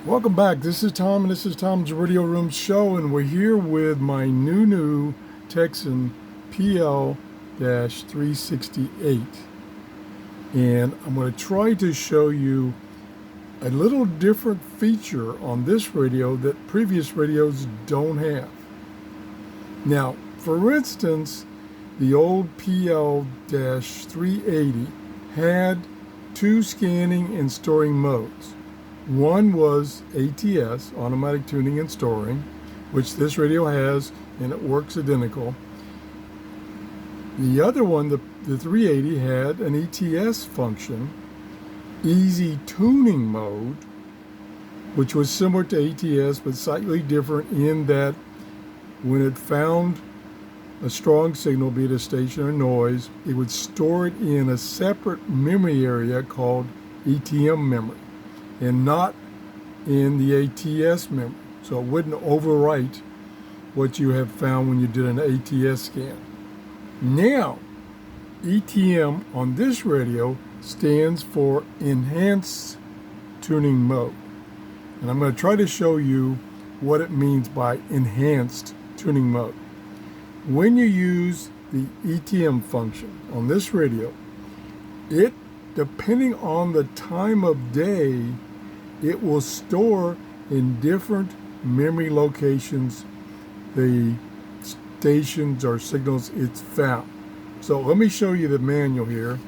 Welcome back. This is Tom, and this is Tom's Radio Room Show, and we're here with my new Tecsun PL-368. And I'm going to try to show you a little different feature on this radio that previous radios don't have. Now, for instance, the old PL-380 had two scanning and storing modes. One was ATS, automatic tuning and storing, which this radio has, and it works identical. The other one, the 380, had an ETS function, easy tuning mode, which was similar to ATS but slightly different in that when it found a strong signal, be it a station or noise, it would store it in a separate memory area called ETM memory, and not in the ATS memory. So it wouldn't overwrite what you have found when you did an ATS scan. Now, ETM on this radio stands for Enhanced Tuning Mode. And I'm going to try to show you what it means by Enhanced Tuning Mode. When you use the ETM function on this radio, it, depending on the time of day, it will store in different memory locations the stations or signals it's found. So let me show you the manual here,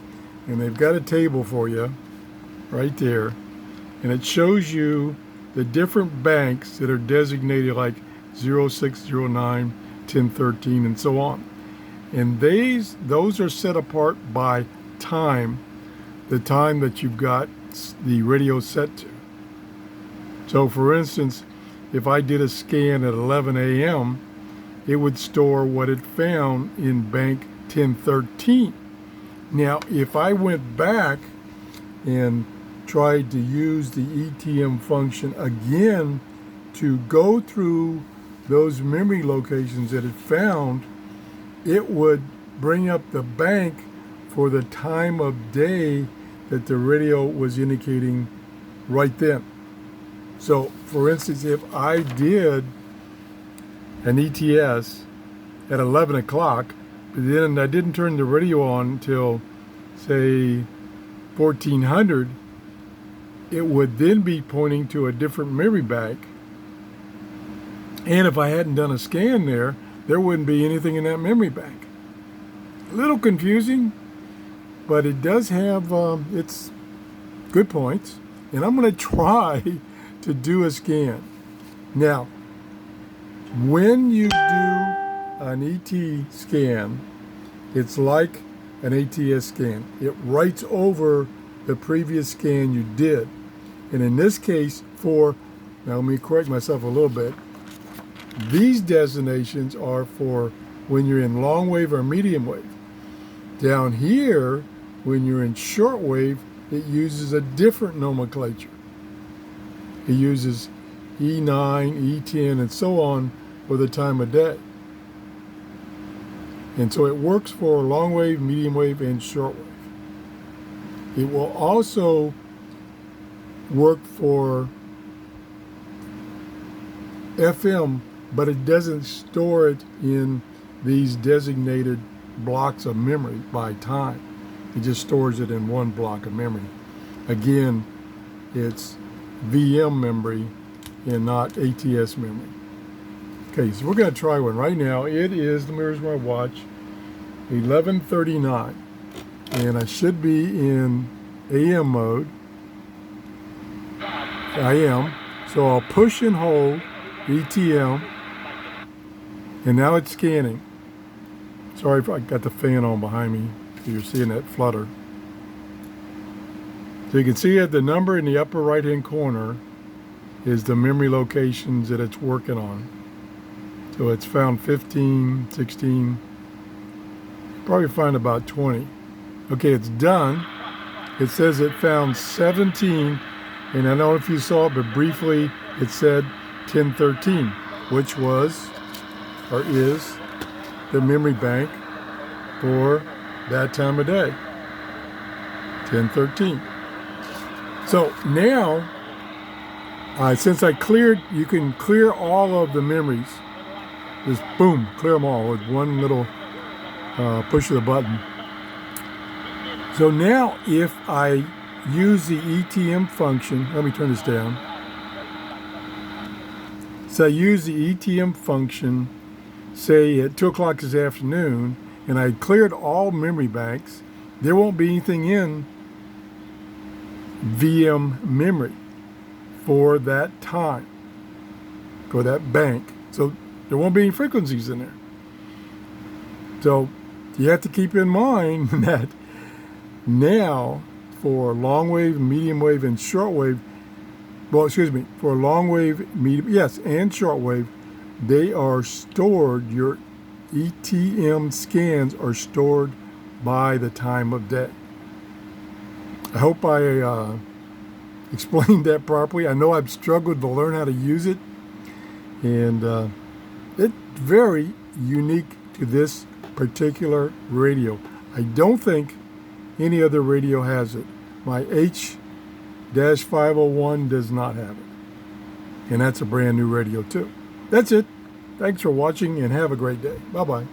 and they've got a table for you right there, and it shows you the different banks that are designated like 0609, 1013, and so on. And those are set apart by time, the time that you've got the radio set to. So for instance, if I did a scan at 11 a.m., it would store what it found in bank 1013. Now, if I went back and tried to use the ETM function again to go through those memory locations that it found, it would bring up the bank for the time of day that the radio was indicating right then. So, for instance, if I did an ETS at 11 o'clock, but then I didn't turn the radio on until, say, 1400, it would then be pointing to a different memory bank. And if I hadn't done a scan there wouldn't be anything in that memory bank. A little confusing, but it does have its good points. And I'm going to try to do a scan. Now, when you do an ET scan, it's like an ATS scan. It writes over the previous scan you did. And in this case, now let me correct myself a little bit. These designations are for when you're in long wave or medium wave. Down here, when you're in short wave, it uses a different nomenclature. It uses E9, E10, and so on for the time of day. And so it works for long wave, medium wave, and short wave. It will also work for FM, but it doesn't store it in these designated blocks of memory by time. It just stores it in one block of memory. Again, it's VM memory and not ATS memory. Okay, so we're going to try one right now. It is, where's my watch, 11:39, and I should be in AM mode. I am. So I'll push and hold ETM, and now it's scanning. Sorry if I got the fan on behind me. You're seeing that flutter. So you can see that the number in the upper right-hand corner is the memory locations that it's working on. So it's found 15, 16, probably find about 20. Okay, it's done. It says it found 17, and I don't know if you saw it, but briefly it said 1013, which was, or is, the memory bank for that time of day, 1013. So now Since I cleared, you can clear all of the memories. Just boom, clear them all with one little push of the button. So now if I use the ETM function, let me turn this down. So I use the ETM function, say at 2 o'clock this afternoon, and I cleared all memory banks, there won't be anything in VM memory for that time, for that bank. So there won't be any frequencies in there. So you have to keep in mind that now for long wave, medium wave, and short wave, well, excuse me, for long wave, medium, yes, and short wave, they are stored, your ETM scans are stored by the time of day. I hope I explained that properly. I know I've struggled to learn how to use it, and it's very unique to this particular radio. I don't think any other radio has it. My H-501 does not have it, and that's a brand new radio too. That's it. Thanks for watching and have a great day. Bye-bye.